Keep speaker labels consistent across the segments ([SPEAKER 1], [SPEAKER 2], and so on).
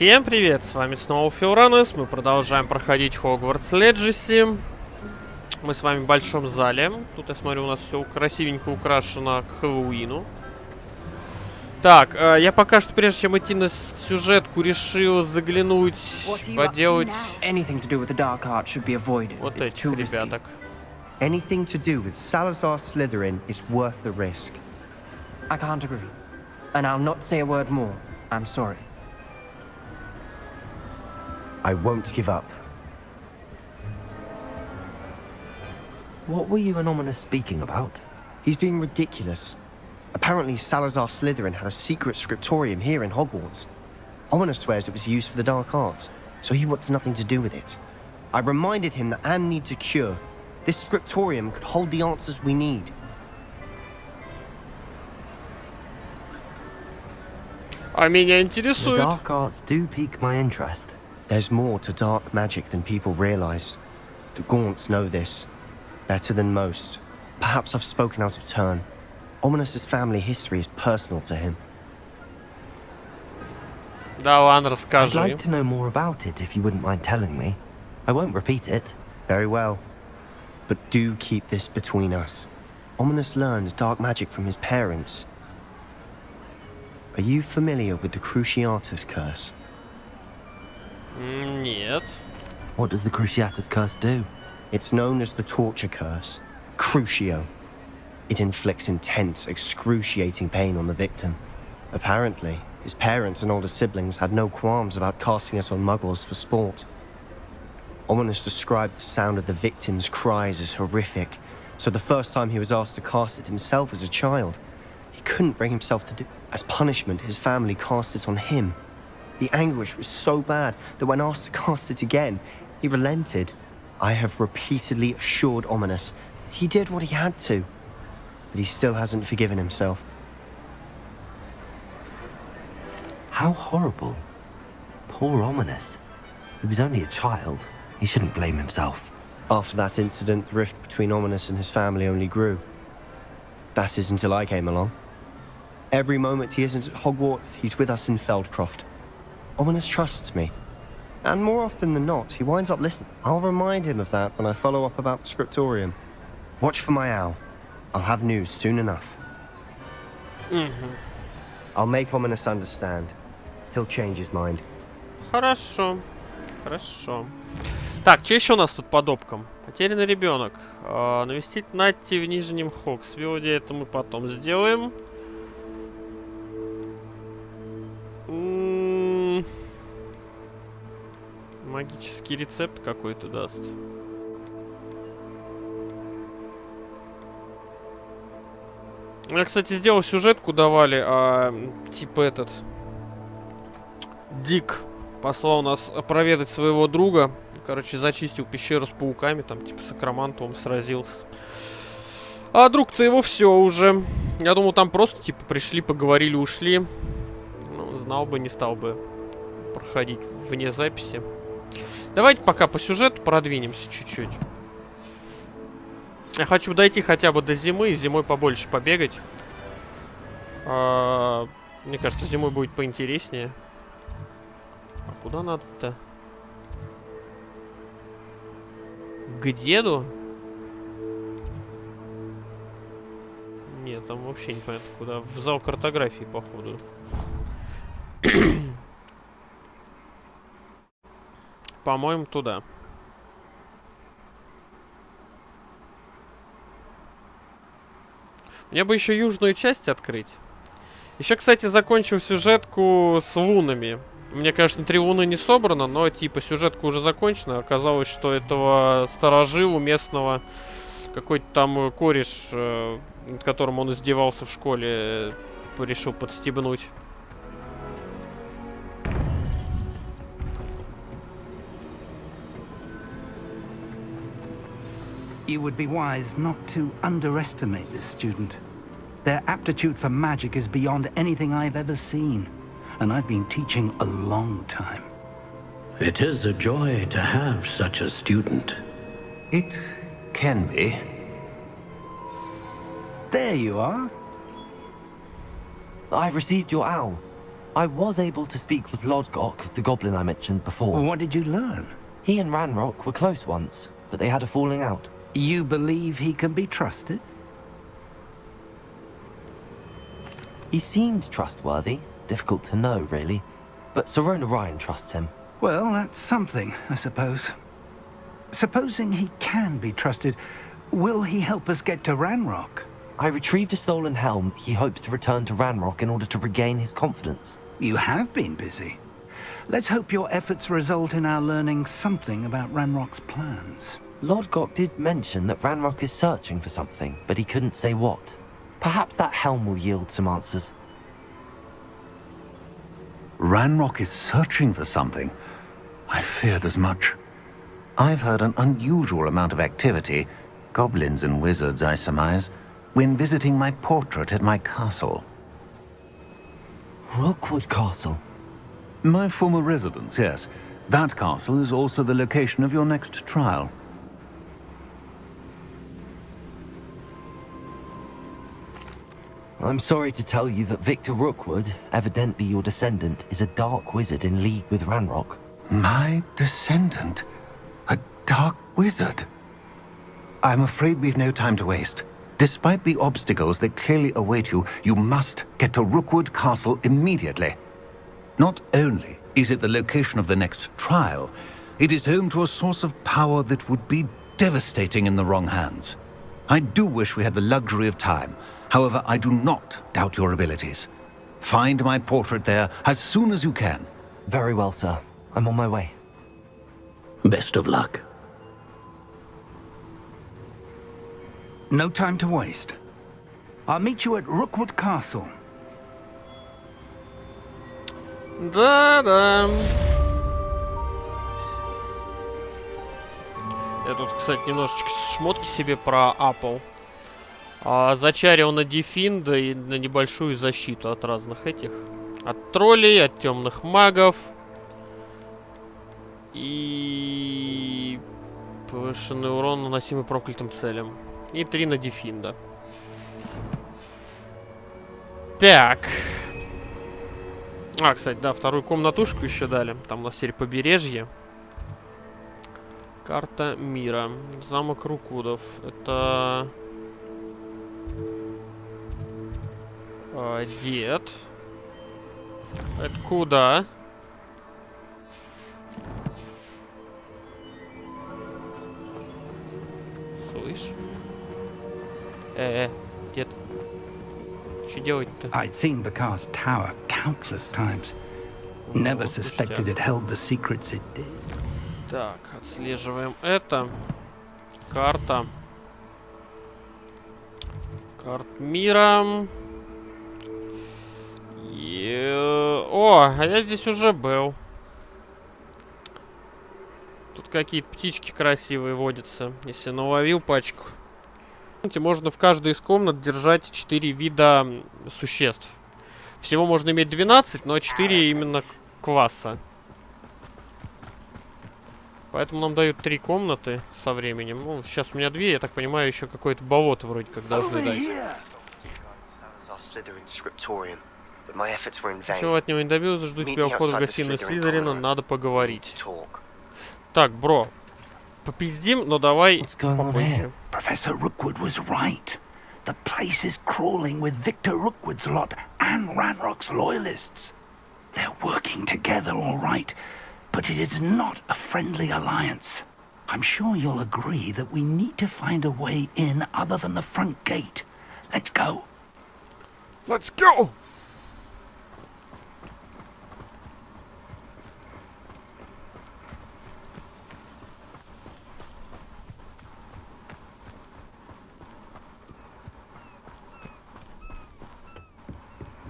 [SPEAKER 1] Всем привет, с вами снова Филранес, мы продолжаем проходить Хогвартс Леджиси. Мы с вами в большом зале. Тут, я смотрю, у нас все красивенько украшено к Хэллоуину. Так, я пока что, прежде чем идти на сюжетку, решил заглянуть, поделать вот этих ребяток.
[SPEAKER 2] Anything to do with Salazar Slytherin is worth the risk.
[SPEAKER 3] I can't agree. And I'll not say a word more. I'm sorry.
[SPEAKER 2] I won't give up.
[SPEAKER 4] What were you and Ominous speaking about?
[SPEAKER 2] He's being ridiculous. Apparently Salazar Slytherin had a secret scriptorium here in Hogwarts. Ominous swears it was used for the dark arts, so he wants nothing to do with it. I reminded him that Anne needs a cure. This scriptorium could hold the answers we need.
[SPEAKER 1] А меня
[SPEAKER 4] The
[SPEAKER 1] интересует.
[SPEAKER 4] dark arts do pique my interest.
[SPEAKER 2] There's more to dark magic than people realize. The Gaunts know this better than most. Perhaps I've spoken out of turn. Ominous's family history is personal to him.
[SPEAKER 1] Да ладно,
[SPEAKER 4] I'd
[SPEAKER 1] расскажи.
[SPEAKER 4] like to know more about it if you wouldn't mind telling me. I won't repeat it.
[SPEAKER 2] Very well. But do keep this between us. Ominous learned dark magic from his parents. Are you familiar with the Cruciatus curse?
[SPEAKER 1] Нет.
[SPEAKER 4] What does the Cruciatus curse do?
[SPEAKER 2] It's known as the torture curse, Crucio. It inflicts intense, excruciating pain on the victim. Apparently, his parents and older siblings had no qualms about casting it on muggles for sport. Ominous described the sound of the victim's cries as horrific, so the first time he was asked to cast it himself as a child, he couldn't bring himself to do it. As punishment, his family cast it on him. The anguish was so bad that when asked to cast it again, he relented. I have repeatedly assured Ominous that he did what he had to, but he still hasn't forgiven himself.
[SPEAKER 4] How horrible. Poor Ominous. He was only a child. He shouldn't blame himself.
[SPEAKER 2] After that incident, the rift between Ominous and his family only grew. That is until I came along. Every moment he isn't at Hogwarts, he's with us in Feldcroft. Ominous trusts me. And more often than not, he winds up listening. I'll remind him of that when I follow up about the Scriptorium. Watch for my owl. I'll have news soon enough. I'll make Ominous understand. He'll change his mind.
[SPEAKER 1] Хорошо. Хорошо. Так, что еще у нас тут по допкам? Потерянный ребенок. Навестить Натти в Нижнем Хоксфилде. Это мы потом сделаем. Магический рецепт какой-то даст. Я, кстати, сделал сюжетку, давали, типа этот Дик послал нас проведать своего друга. Короче, зачистил пещеру с пауками, там типа с Акромантовым сразился. А друг-то его все уже. Я думал, там просто типа пришли, поговорили, ушли. Ну, знал бы, не стал бы проходить вне записи. Давайте пока по сюжету продвинемся чуть-чуть. Я хочу дойти хотя бы до зимы, и зимой побольше побегать. Мне кажется, зимой будет поинтереснее. А куда надо-то? К деду? Нет, там вообще непонятно куда. В зал картографии, походу. По-моему, туда. Мне бы еще южную часть открыть. Еще, кстати, закончил сюжетку с лунами. Мне, конечно, 3 луны не собрано, но типа сюжетка уже закончена. Оказалось, что этого старожилу местного какой-то там кореш, над которым он издевался в школе, решил подстебнуть.
[SPEAKER 5] You would be wise not to underestimate this student. Their aptitude for magic is beyond anything I've ever seen, and I've been teaching a long time.
[SPEAKER 6] It is a joy to have such a student.
[SPEAKER 7] It can be.
[SPEAKER 5] There you are.
[SPEAKER 4] I've received your owl. I was able to speak with Lodgok, the goblin I mentioned before.
[SPEAKER 5] What did you learn?
[SPEAKER 4] He and Ranrock were close once, but they had a falling out.
[SPEAKER 5] You believe he can be trusted?
[SPEAKER 4] He seemed trustworthy. Difficult to know, really. But Sirona Ryan trusts him.
[SPEAKER 5] Well, that's something, I suppose. Supposing he can be trusted, will he help us get to Ranrock?
[SPEAKER 4] I retrieved a stolen helm. He hopes to return to Ranrock in order to regain his confidence.
[SPEAKER 5] You have been busy. Let's hope your efforts result in our learning something about Ranrock's plans.
[SPEAKER 4] Lodgok did mention that Ranrock is searching for something, but he couldn't say what. Perhaps that helm will yield some answers.
[SPEAKER 7] Ranrock is searching for something. I feared as much. I've heard an unusual amount of activity, goblins and wizards, I surmise, when visiting my portrait at my castle.
[SPEAKER 4] Rookwood Castle.
[SPEAKER 7] My former residence, yes. That castle is also the location of your next trial.
[SPEAKER 4] I'm sorry to tell you that Victor Rookwood, evidently your descendant, is a dark wizard in league with Ranrock.
[SPEAKER 7] My descendant? A dark wizard? I'm afraid we've no time to waste. Despite the obstacles that clearly await you, you must get to Rookwood Castle immediately. Not only is it the location of the next trial, it is home to a source of power that would be devastating in the wrong hands. I do wish we had the luxury of time. However, I do not doubt your abilities. Find my portrait there as soon as you can.
[SPEAKER 4] Very well, sir. I'm on my way.
[SPEAKER 6] Best of luck.
[SPEAKER 5] No time to waste. I'll meet you at Rookwood Castle.
[SPEAKER 1] Да-да. Я тут, кстати, немножечко шмотки себе про Apple. Зачарил на дефинд и на небольшую защиту от разных этих. От троллей, от темных магов. И повышенный урон, наносимый проклятым целям. И 3 на дефинда. Так. Кстати, да, вторую комнатушку еще дали. Там у нас теперь побережье. Карта мира. Замок Рукудов. Это... дед. Это куда? Слышь? Дед. Что делать-то?
[SPEAKER 5] I'd seen Bakar's tower countless times. Never suspected it held the secrets it did.
[SPEAKER 1] Так, отслеживаем это. Карта. Карт мира. О, а я здесь уже был. Тут какие-то птички красивые водятся. Если наловил пачку. Можно в каждой из комнат держать 4 вида существ. Всего можно иметь 12, но 4 именно класса. Поэтому нам дают 3 комнаты со временем. Ну, сейчас у меня 2, я так понимаю, еще какое-то болото вроде как должны дать. Чего от него не добился, жду тебя у входа в гостиную Слизерина, надо поговорить. Так, бро, попиздим, но давай попозже.
[SPEAKER 5] Professor Rookwood was right. The place is crawling with Victor Rookwood's lot and Ranrock's loyalists. They're working together, all right, but it is not a friendly alliance. I'm sure you'll agree that we need to find a way in other than the front gate. Let's go.
[SPEAKER 1] Let's go!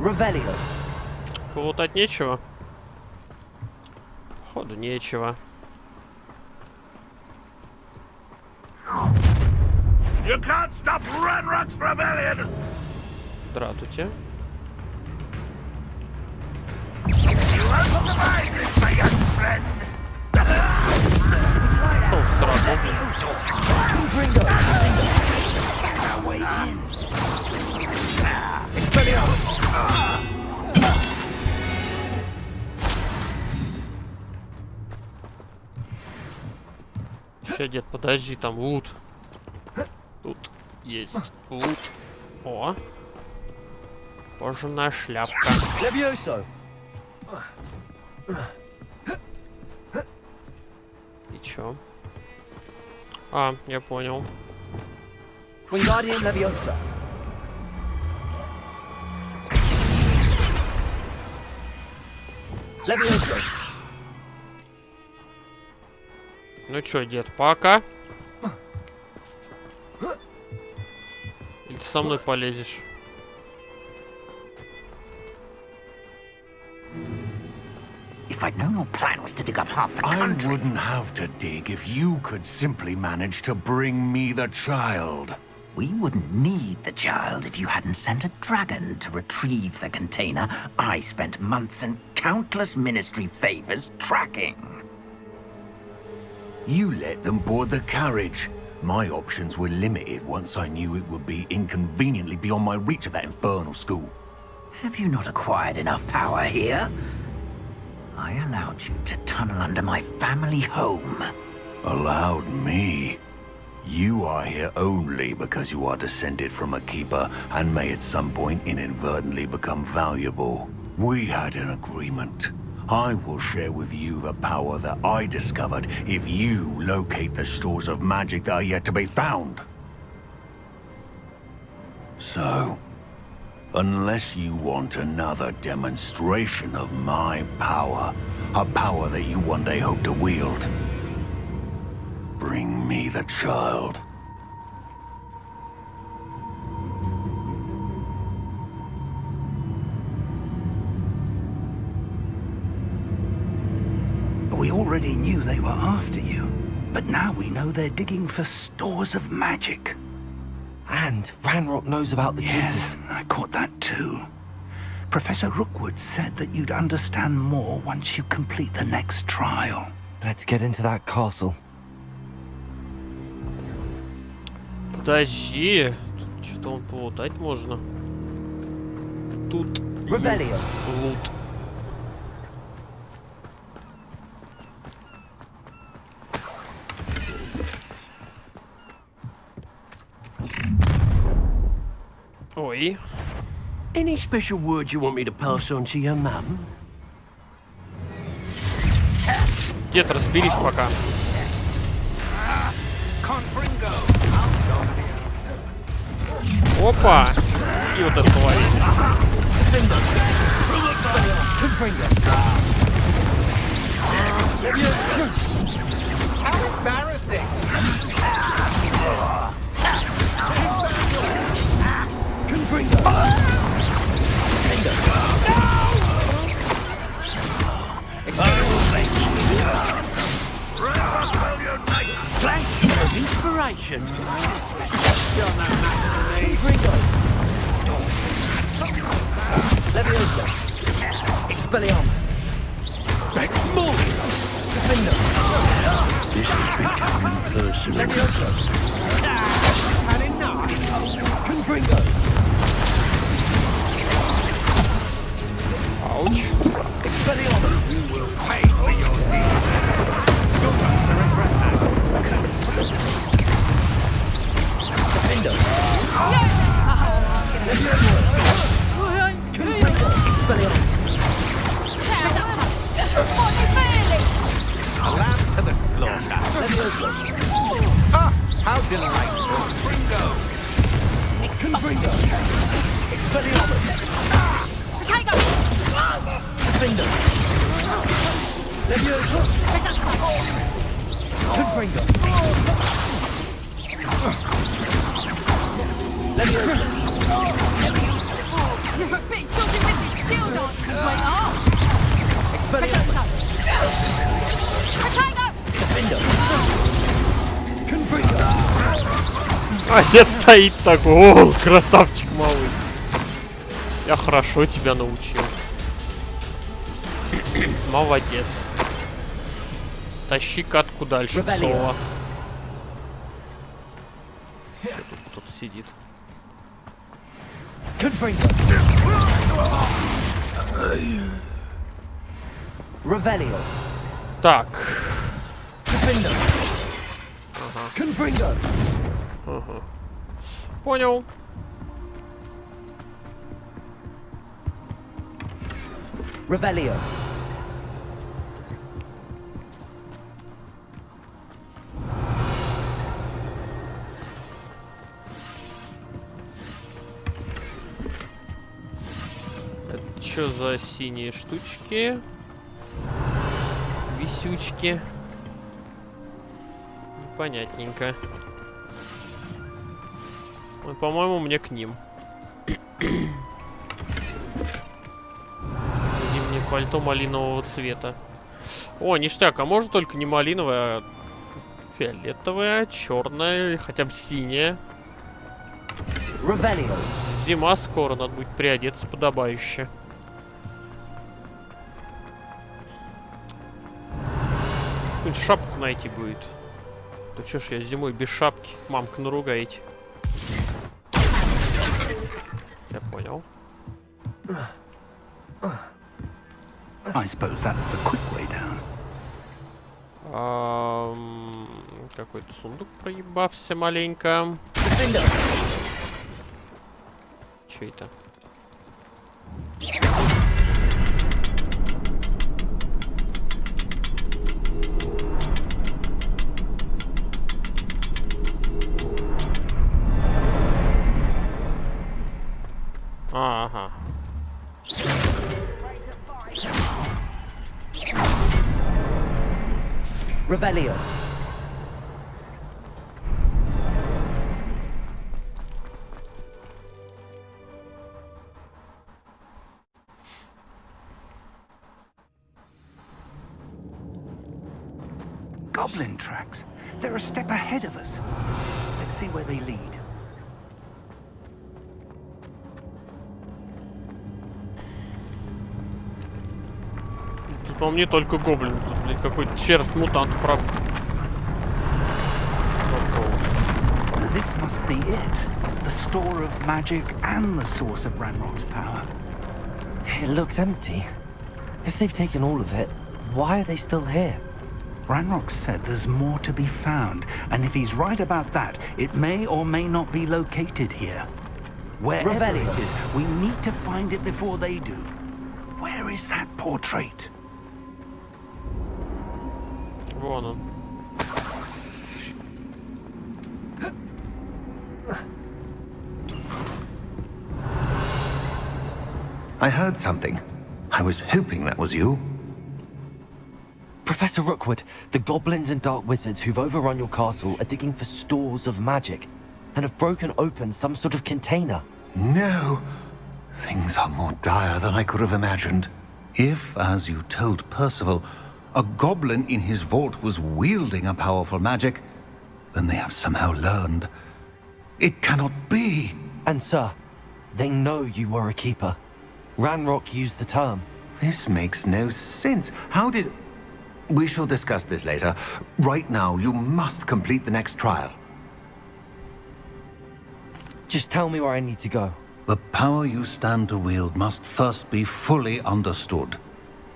[SPEAKER 4] Ревелио.
[SPEAKER 1] Полутать нечего? Походу нечего.
[SPEAKER 8] You can't stop Ranrock's rebellion.
[SPEAKER 1] Здравствуйте. Шел сразу. Ща, дед, подожди, там лут. Тут есть лут. О. Кожаная шляпка. И чё? А, я понял. Ну чё, дед, пока? Или ты со мной полезешь?
[SPEAKER 5] If I'd known your plan was to dig up half the
[SPEAKER 8] I
[SPEAKER 5] country...
[SPEAKER 8] wouldn't have to dig if you could simply manage to bring me the child.
[SPEAKER 5] We wouldn't need the child if you hadn't sent a dragon to retrieve the container I spent months and countless ministry favors tracking.
[SPEAKER 8] You let them board the carriage. My options were limited once I knew it would be inconveniently beyond my reach of that infernal school.
[SPEAKER 5] Have you not acquired enough power here? I allowed you to tunnel under my family home.
[SPEAKER 8] Allowed me? You are here only because you are descended from a keeper and may at some point inadvertently become valuable. We had an agreement. I will share with you the power that I discovered if you locate the stores of magic that are yet to be found. So, unless you want another demonstration of my power, a power that you one day hope to wield, bring me the child.
[SPEAKER 5] We already knew they were after you, but now we know they're digging for stores of magic.
[SPEAKER 4] And Ranrock knows about the
[SPEAKER 5] Yes, I caught that too. Professor Rookwood said that you'd understand more once you complete the next trial.
[SPEAKER 4] Let's get into that castle.
[SPEAKER 1] Подожди. Тут что-то он полутать можно. Тут есть лут. Ой.
[SPEAKER 9] Any special words you want me to pass on to your mum?
[SPEAKER 1] Дед, разберись пока. Опа! И вот это половина.
[SPEAKER 9] Flash of inspiration.
[SPEAKER 3] Leviosa. Expelliarmus.
[SPEAKER 9] Exmol.
[SPEAKER 3] Defender.
[SPEAKER 9] This is becoming personal.
[SPEAKER 3] Leviosa.
[SPEAKER 9] Had enough.
[SPEAKER 3] Confringo.
[SPEAKER 1] Ауч.
[SPEAKER 3] Expelliarmus.
[SPEAKER 8] You will pay for your deeds. You're going to regret that.
[SPEAKER 3] Defender. Expelliarmus.
[SPEAKER 9] A lamb to the slaughter.
[SPEAKER 3] Leviosa.
[SPEAKER 9] Ah, how delightful. Confringo.
[SPEAKER 3] Confringo. Expelliarmus. Defender. Leviosa. Confringo. Leviosa. Expelliarmus. Defender. Confringo.
[SPEAKER 1] А дед стоит так. О, красавчик малый. Я хорошо тебя научил. Молодец. Тащи катку дальше, Соло. Что тут кто-то сидит?
[SPEAKER 3] Revelio.
[SPEAKER 1] Так.
[SPEAKER 5] Confringo.
[SPEAKER 1] Ага. Понял.
[SPEAKER 3] Revelio.
[SPEAKER 1] Это что за синие штучки? Висючки. Непонятненько. Ну, по-моему, мне к ним. Зимнее пальто малинового цвета. О, ништяк, а может только не малиновое, а фиолетовое, черное, хотя бы синее.
[SPEAKER 3] Revelio.
[SPEAKER 1] Зима скоро, надо будет приодеться подобающе. Какую-нибудь шапку найти будет. Да чё ж я зимой без шапки? Мамка наругаете. Я понял.
[SPEAKER 5] I suppose that's the quick way down.
[SPEAKER 1] Какой-то сундук проебався маленько. Чё это? Ага.
[SPEAKER 3] Revelio.
[SPEAKER 5] Goblin tracks. They're a step ahead of us. Let's see where they lead.
[SPEAKER 1] Тут, по мне, только гоблин. Тут, блин, какой-то червь-мутант прав.
[SPEAKER 5] This must be it. The store of magic and the source of Ranrock's power.
[SPEAKER 4] It looks empty. If they've taken all of it, why are they still here?
[SPEAKER 5] Ranrock said there's more to be found, and if he's right about that, it may or may not be located here. Wherever
[SPEAKER 3] Revelio.
[SPEAKER 5] it is, we need to find it before they do. Where is that portrait?
[SPEAKER 1] Вон он.
[SPEAKER 7] I heard something. I was hoping that was you.
[SPEAKER 4] Professor Rookwood, the goblins and dark wizards who've overrun your castle are digging for stores of magic and have broken open some sort of container.
[SPEAKER 7] No. Things are more dire than I could have imagined. If, as you told Percival, a goblin in his vault was wielding a powerful magic, then they have somehow learned. It cannot be.
[SPEAKER 4] And sir, they know you were a keeper. Ranrock used the term.
[SPEAKER 7] This makes no sense. How did... We shall discuss this later. Right now, you must complete the next trial.
[SPEAKER 4] Just tell me where I need to go.
[SPEAKER 8] The power you stand to wield must first be fully understood.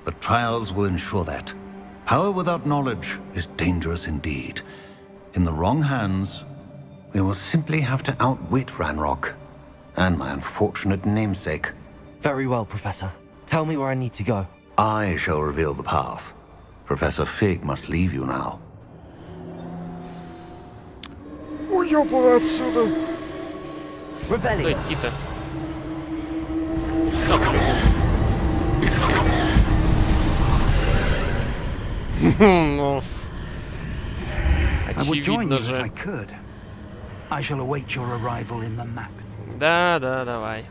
[SPEAKER 8] The trials will ensure that. Power without knowledge is dangerous indeed. In the wrong hands,
[SPEAKER 7] We will simply have to outwit Ranrock. And my unfortunate namesake.
[SPEAKER 4] Very well, Professor. Tell me where I need to go.
[SPEAKER 8] I shall reveal the path. Professor Fig must leave you now.
[SPEAKER 1] Уёбывай отсюда.
[SPEAKER 3] Revelio.
[SPEAKER 1] Куда идти-то? Стоп. Ну,
[SPEAKER 5] I would join
[SPEAKER 1] очевидно
[SPEAKER 5] you if I
[SPEAKER 1] же.
[SPEAKER 5] could. I shall await your arrival in the map.
[SPEAKER 1] Да, давай.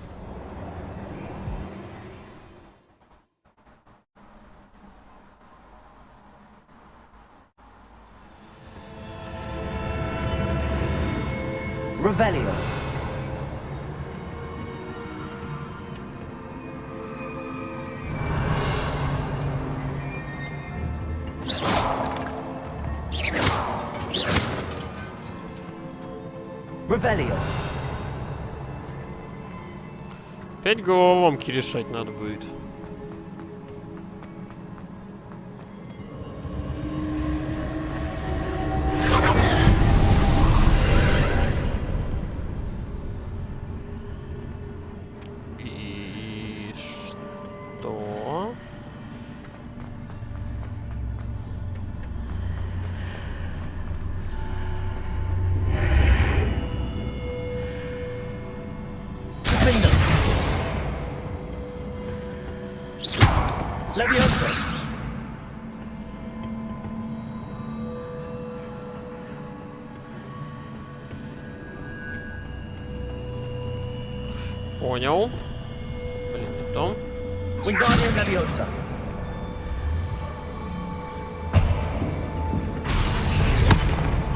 [SPEAKER 3] Revelio. Revelio.
[SPEAKER 1] Опять головоломки решать надо будет.
[SPEAKER 3] Leviosa.
[SPEAKER 1] Понял. Блин, не то.
[SPEAKER 3] Wingardium Leviosa.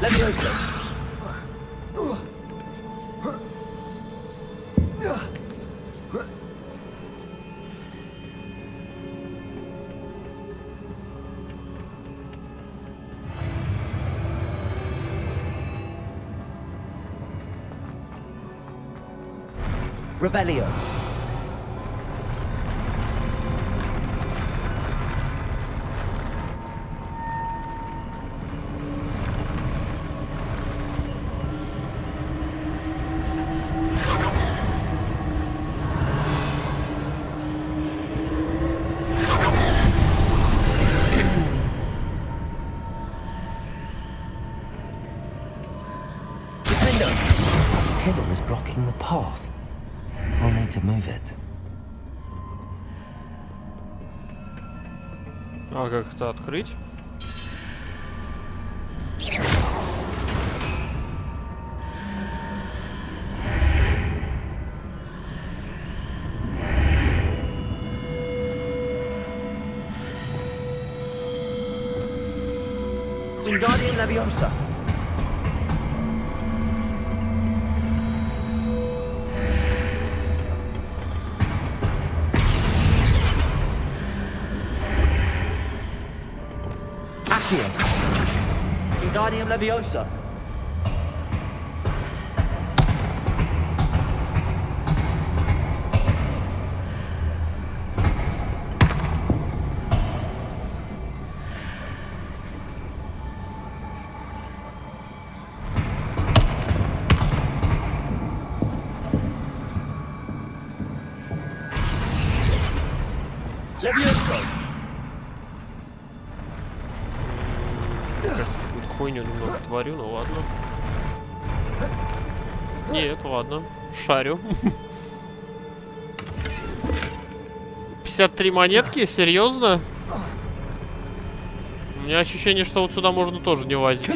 [SPEAKER 3] Leviosa. Revelio.
[SPEAKER 4] Pillar is blocking the path. I'll need to move it.
[SPEAKER 1] А как это открыть?
[SPEAKER 3] Wingardium Leviosa. Accio. Wingardium Leviosa. Leviosa.
[SPEAKER 1] Кажется, какую-то хуйню немного творю, ну ладно. Нет, ладно. Шарю. 53 монетки? Серьезно? У меня ощущение, что вот сюда можно тоже не лазить.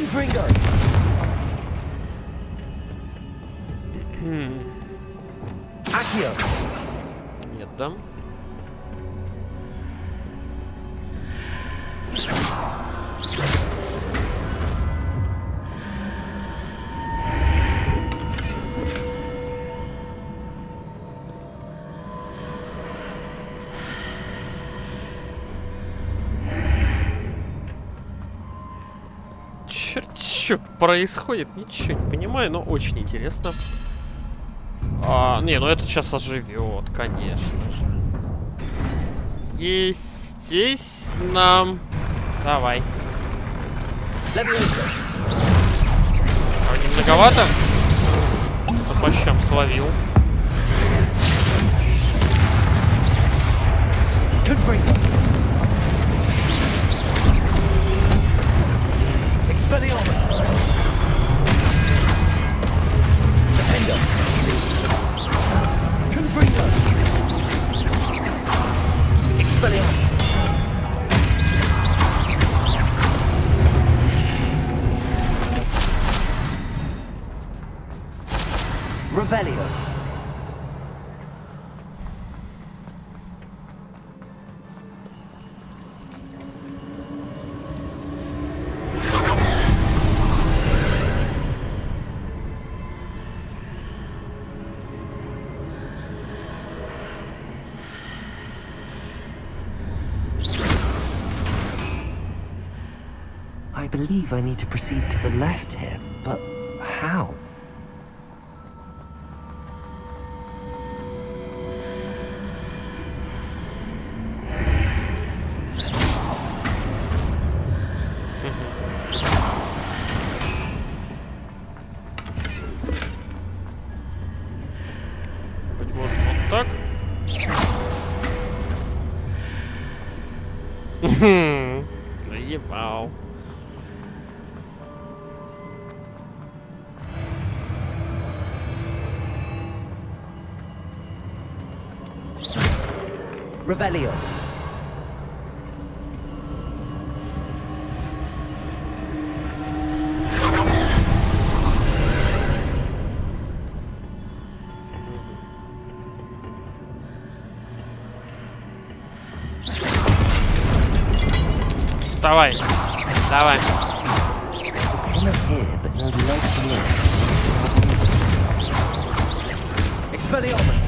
[SPEAKER 1] Нет, да? Черт, что происходит? Ничего не понимаю, но очень интересно. Не, ну это сейчас оживет, конечно же. Естественно. Давай. Не многовато? По щам словил.
[SPEAKER 3] Expelliarmus. Defender. Confringo. Expelliarmus. Revelio.
[SPEAKER 4] I believe I need to proceed to the left here, but how?
[SPEAKER 1] Быть может, вот так? Заебал.
[SPEAKER 3] Revelio.
[SPEAKER 1] Давай. Давай.
[SPEAKER 4] Almost here, but no legs to live.
[SPEAKER 3] Expelliarmus!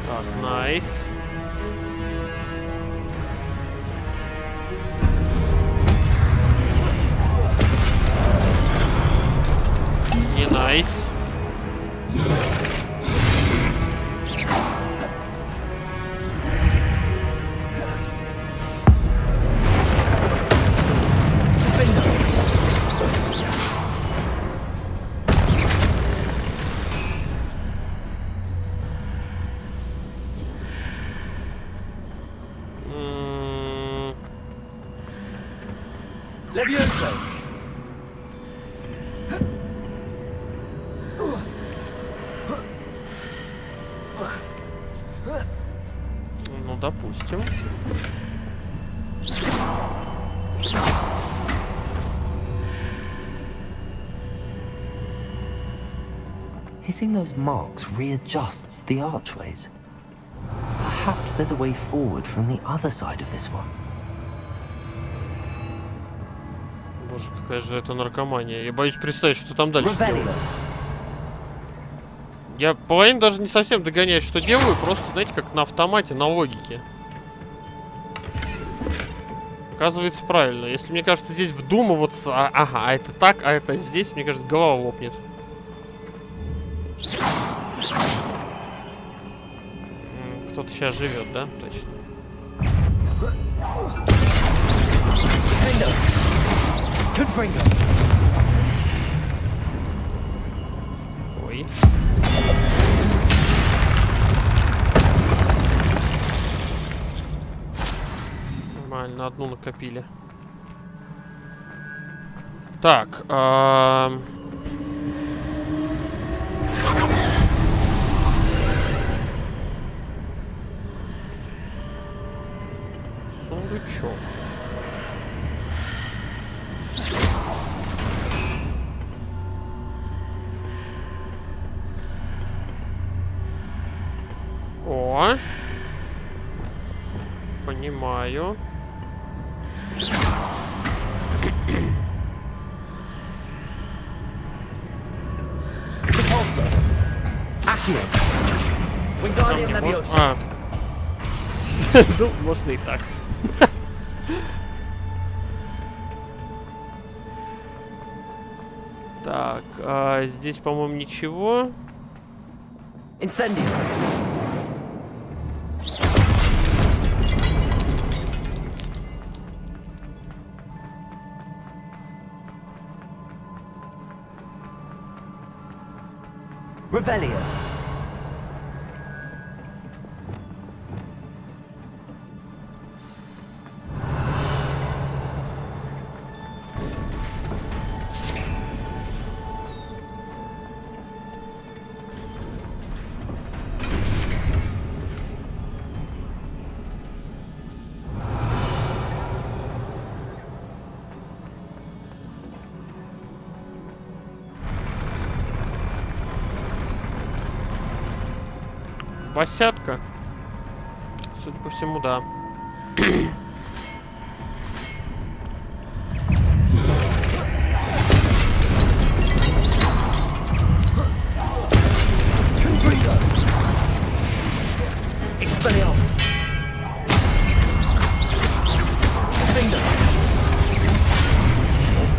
[SPEAKER 1] Так, найс. Не найс.
[SPEAKER 3] Levioso!
[SPEAKER 1] Ну, допустим.
[SPEAKER 4] Hitting those marks readjusts the archways. Perhaps there's a way forward from the other side of this one.
[SPEAKER 1] Боже, какая же это наркомания. Я боюсь представить, что там дальше делать. Я половину даже не совсем догоняю, что делаю. Просто, знаете, как на автомате, на логике. Оказывается, правильно. Если, мне кажется, здесь вдумываться... ага, а это так, а это здесь, мне кажется, голова лопнет. Кто-то сейчас живет, да? Точно. Ой. Нормально, одну накопили. Так, сундучок. О, понимаю. Ну, можно и так. Так, здесь, по-моему, ничего.
[SPEAKER 3] Incendio! Revelio!
[SPEAKER 1] Босятка. Судя по всему, да.
[SPEAKER 3] Expelliarmus!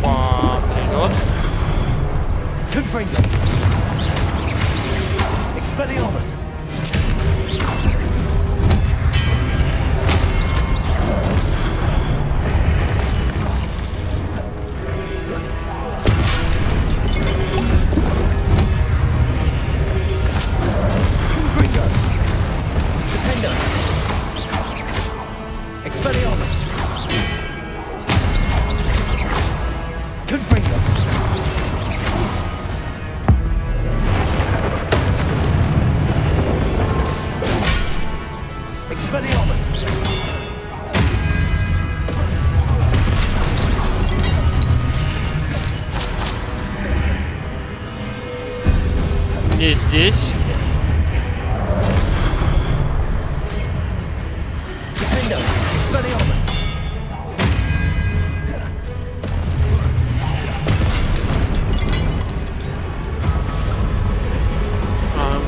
[SPEAKER 1] Опа, вперед.
[SPEAKER 3] Confringo! Expelliarmus!
[SPEAKER 1] Не здесь.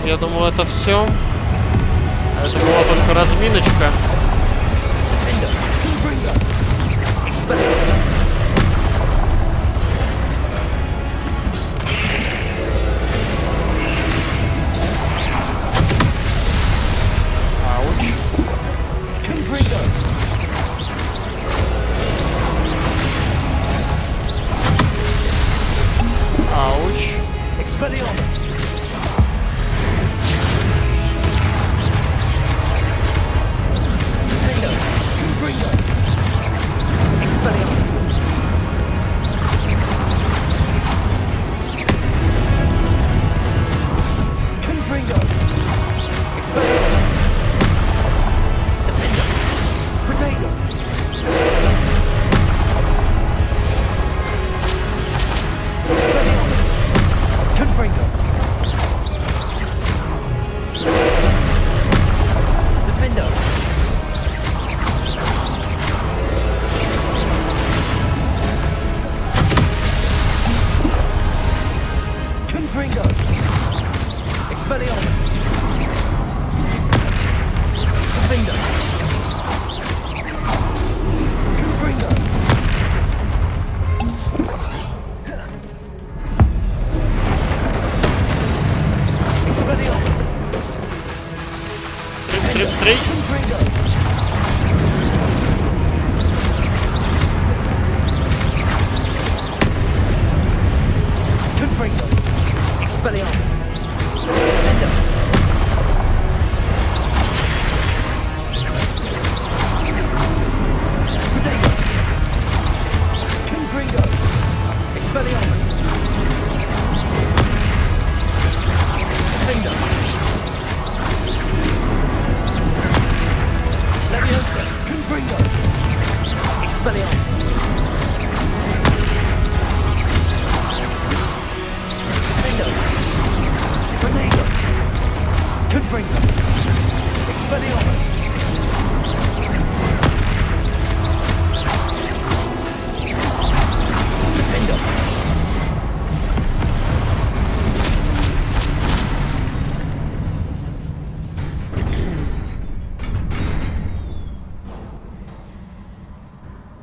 [SPEAKER 1] Я думал, это все. Это была только разминочка.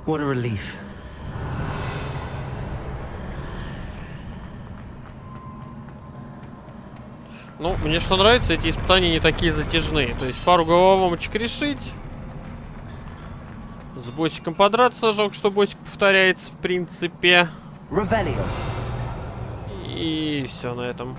[SPEAKER 4] What a relief.
[SPEAKER 1] Ну, мне что нравится, эти испытания не такие затяжные. То есть пару головоломочек решить. С боссиком подраться. Жалко, что боссик повторяется, в принципе. И все на этом.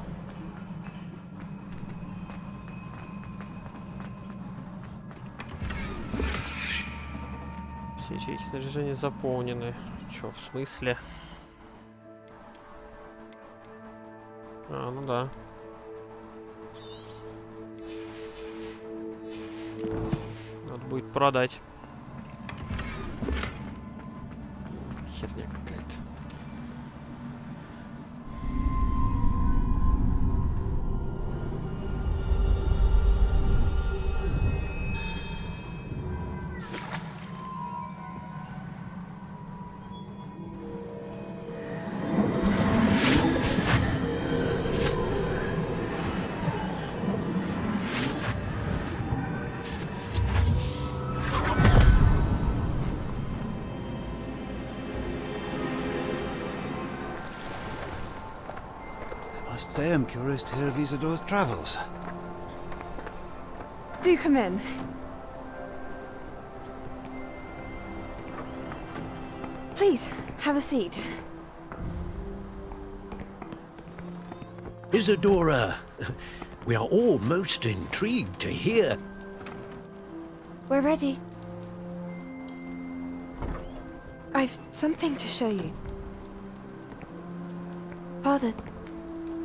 [SPEAKER 1] Все ячейки снаряжения заполнены. Чё, в смысле? А, ну да. Надо будет продать. Херня какая-то.
[SPEAKER 10] I am curious to hear of Isidor's travels.
[SPEAKER 11] Do come in. Please, have a seat.
[SPEAKER 9] Isadora, we are all most intrigued to hear.
[SPEAKER 11] We're ready. I've something to show you. Father,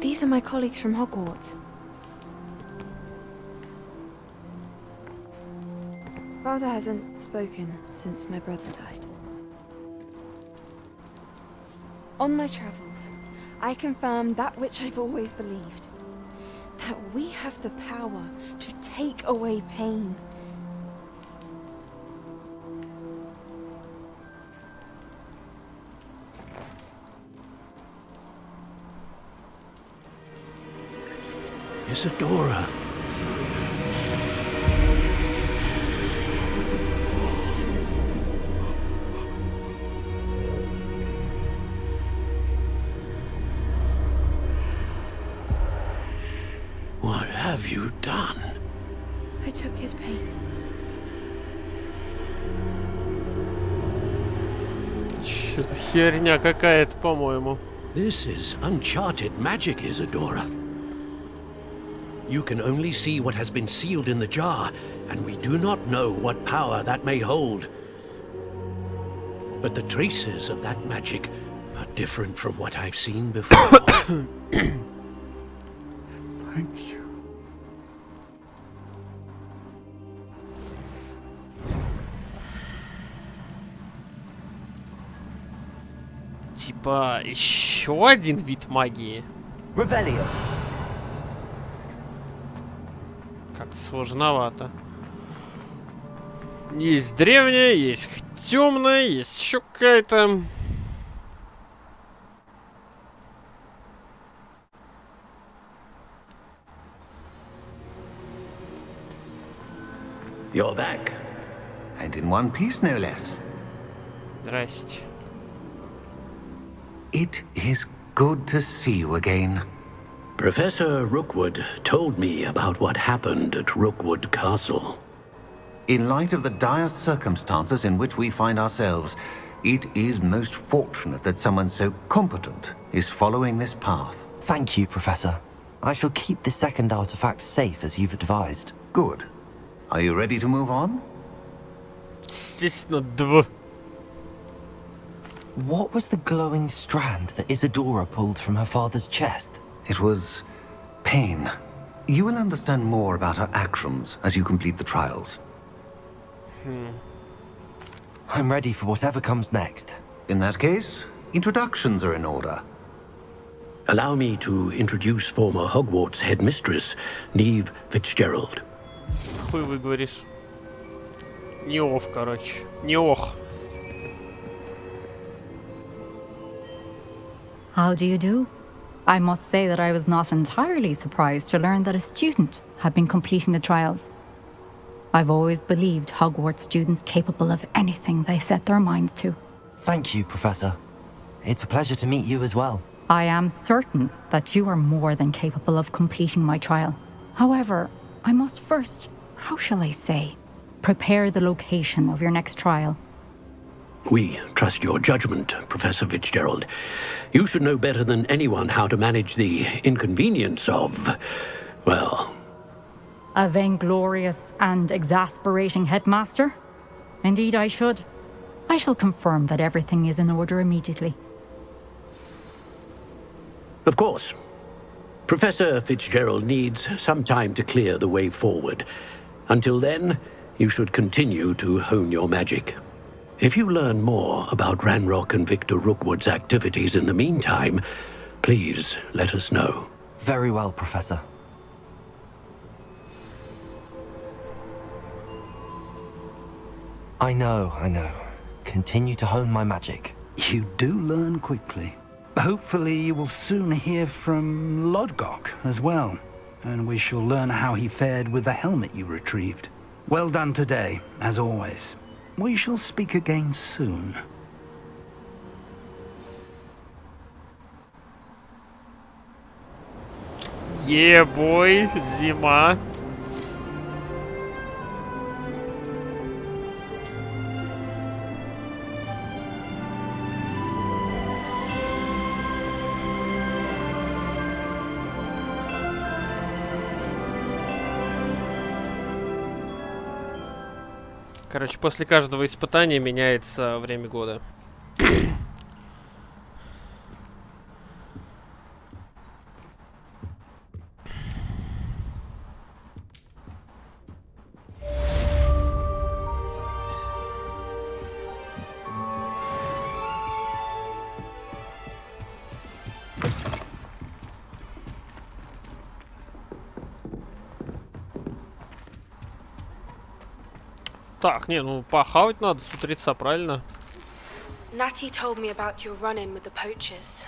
[SPEAKER 11] these are my colleagues from Hogwarts. Father hasn't spoken since my brother died. On my travels, I confirmed that which I've always believed. that we have the power to take away pain.
[SPEAKER 9] Isadora. What have you done?
[SPEAKER 11] I took his pain.
[SPEAKER 1] Что-то херня какая-то, по-моему.
[SPEAKER 9] This is uncharted magic, Isadora. You can only see what has been sealed in the jar, and we do not know what power that may hold. But the traces of that magic are different from what I've seen before.
[SPEAKER 5] Thank you.
[SPEAKER 1] Типа, еще один вид магии.
[SPEAKER 3] Revelio.
[SPEAKER 1] Как-то сложновато. Есть древняя, есть темная, есть еще какая-то.
[SPEAKER 7] You're back. And in one piece, no less.
[SPEAKER 1] Здрасте.
[SPEAKER 7] It is good to see you again.
[SPEAKER 9] Professor Rookwood told me about what happened at Rookwood Castle.
[SPEAKER 7] In light of the dire circumstances in which we find ourselves, it is most fortunate that someone so competent is following this path.
[SPEAKER 4] Thank you, Professor. I shall keep the second artifact safe as you've advised.
[SPEAKER 7] Good. Are you ready to move on?
[SPEAKER 1] Естественно, дв.
[SPEAKER 4] What was the glowing strand that Isadora pulled from her father's chest?
[SPEAKER 7] It was pain. You will understand more about her actions as you complete the trials.
[SPEAKER 4] I'm ready for whatever comes next.
[SPEAKER 7] In that case, introductions are in order.
[SPEAKER 9] Allow me to introduce former Hogwarts headmistress, Neve Fitzgerald.
[SPEAKER 1] Хуй вы говоришь. Не ох, короче. Не ох.
[SPEAKER 12] How do you do? I must say that I was not entirely surprised to learn that a student had been completing the trials. I've always believed Hogwarts students capable of anything they set their minds to.
[SPEAKER 4] Thank you, Professor. It's a pleasure to meet you as well.
[SPEAKER 12] I am certain that you are more than capable of completing my trial. However, I must first, how shall I say, prepare the location of your next trial.
[SPEAKER 9] We trust your judgment, Professor Fitzgerald. You should know better than anyone how to manage the inconvenience of, well...
[SPEAKER 12] A vainglorious and exasperating headmaster? Indeed I should. I shall confirm that everything is in order immediately.
[SPEAKER 9] Of course. Professor Fitzgerald needs some time to clear the way forward. Until then, you should continue to hone your magic. If you learn more about Ranrock and Victor Rookwood's activities in the meantime, please let us know.
[SPEAKER 4] Very well, Professor. I know. Continue to hone my magic.
[SPEAKER 5] You do learn quickly. Hopefully you will soon hear from Lodgok as well, and we shall learn how he fared with the helmet you retrieved. Well done today, as always. We shall speak again soon.
[SPEAKER 1] Yeah, boy, зима. Короче, после каждого испытания меняется время года. Так, не, ну похавать надо с утреца, правильно?
[SPEAKER 13] Natty told me about your run-in with the poachers.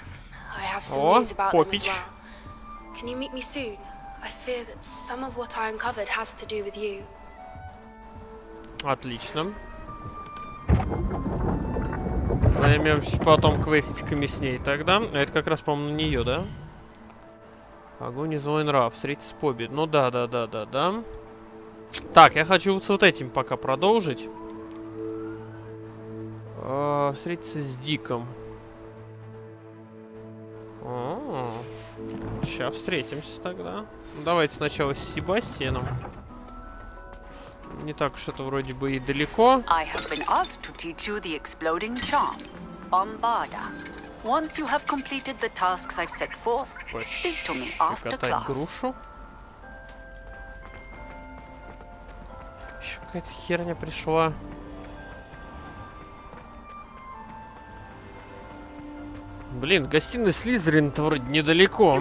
[SPEAKER 13] I have some
[SPEAKER 1] О,
[SPEAKER 13] news about them as
[SPEAKER 1] попич.
[SPEAKER 13] well. Can you meet me soon? I fear that some of what I uncovered has to do with you.
[SPEAKER 1] Отлично. Займемся потом квестиками с ней тогда. А это как раз, по-моему, на нее, да? Огонь и злой нрав. Встретиться с Побед. Ну да. Так, я хочу с вот этим пока продолжить. Встретиться с Диком. Сейчас встретимся тогда. Давайте сначала с Себастьяном. Не так уж это вроде бы и далеко.
[SPEAKER 14] I have been asked to teach you the exploding charm, Bombarda. Once you have completed the tasks I've set forth, speak to me after
[SPEAKER 1] Катать
[SPEAKER 14] class.
[SPEAKER 1] грушу. Еще какая-то херня пришла. Блин, гостиная Слизерина-то вроде недалеко.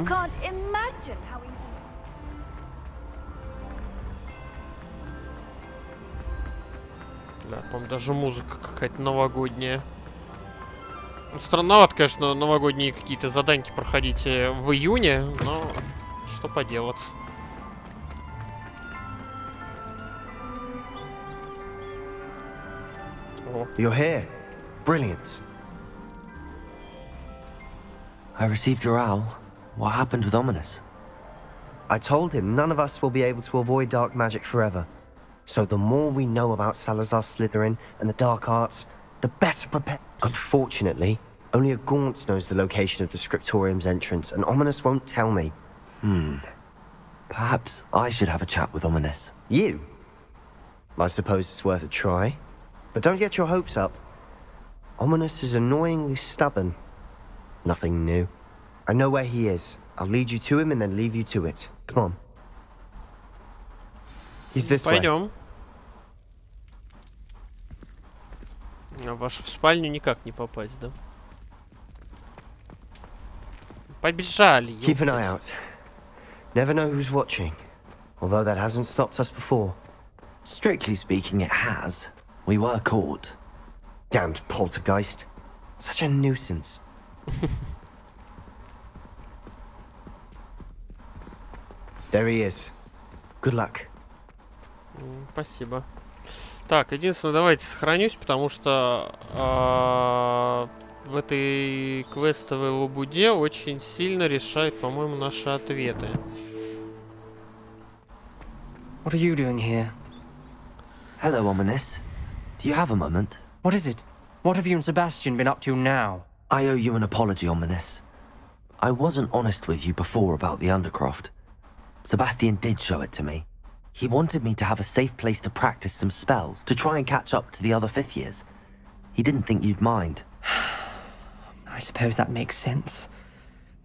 [SPEAKER 1] Да, по-моему, даже музыка какая-то новогодняя. Ну, странновато, конечно, новогодние какие-то заданьки проходить в июне, но что поделать.
[SPEAKER 2] You're here. Brilliant.
[SPEAKER 4] I received your owl. What happened with Ominous?
[SPEAKER 2] I told him none of us will be able to avoid dark magic forever. So the more we know about Salazar Slytherin and the dark arts, the better prepared. Unfortunately, only a Gaunt knows the location of the Scriptorium's entrance, and Ominous won't tell me.
[SPEAKER 4] Perhaps I should have a chat with Ominous.
[SPEAKER 2] You? I suppose it's worth a try. But don't get your hopes up. Ominous is annoyingly stubborn. Nothing new. I know where he is. I'll lead you to him and then leave you to it. Come on. He's this way.
[SPEAKER 1] Пойдем. А в вашу спальню никак не попасть, да? Побежали.
[SPEAKER 2] Keep an eye out. Never know who's watching. Although that hasn't stopped us before.
[SPEAKER 4] Strictly speaking, it has. We were caught.
[SPEAKER 2] Damned poltergeist. Such a nuisance. There he is. Good luck.
[SPEAKER 1] Спасибо. Так, единственное, давайте сохранюсь, потому что в этой квестовой лабуде очень сильно решает, по-моему, наши ответы.
[SPEAKER 3] What are you doing here?
[SPEAKER 4] Hello, Ominous. Do you have a moment?
[SPEAKER 3] What is it? What have you and Sebastian been up to now?
[SPEAKER 4] I owe you an apology, Ominous. I wasn't honest with you before about the Undercroft. Sebastian did show it to me. He wanted me to have a safe place to practice some spells, to try and catch up to the other fifth years. He didn't think you'd mind.
[SPEAKER 3] I suppose that makes sense.